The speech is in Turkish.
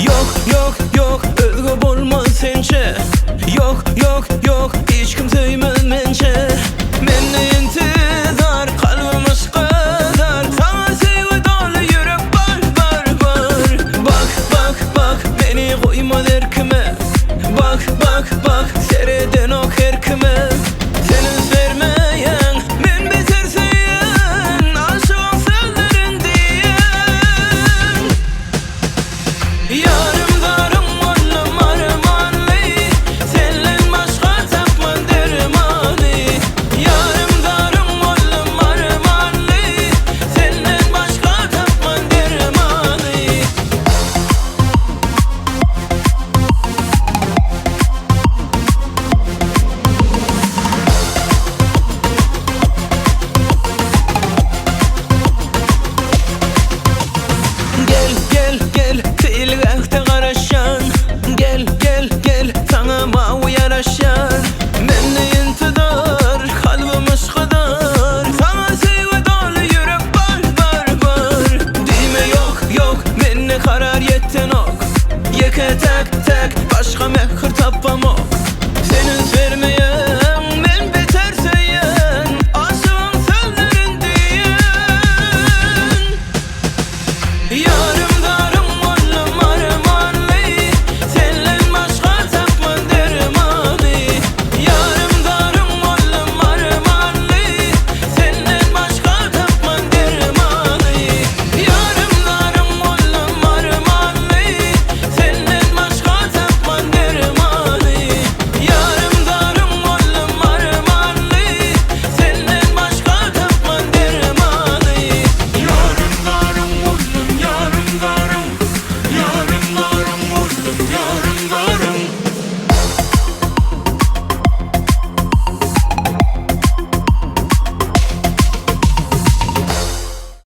Yok yok yok özgü bolmaz sençe. Yok yok yok hiç kim söymez mençe. Menne intizar kalbimiz kadar. Sana sevgi dolu yürek var var var. Bak bak bak beni koyma erkime. Bak bak bak sereden ok erkime. Senin vermeyen ben bitirseyen aşığın sözlerin diyen. Yarım darım oğlum armanlı. Senden başka tapma dermanı. Yarım darım oğlum armanlı. Senden başka tapma dermanı. Gel gel gel tilgahta qarashan. Gel gel gel sana mavi yaraşan. Menne intidar kalbimiz kadar. Sana sevgi dolu yürek var var var. Dime yok yok menne karar yetten ok. Yeke tek tek başka mehir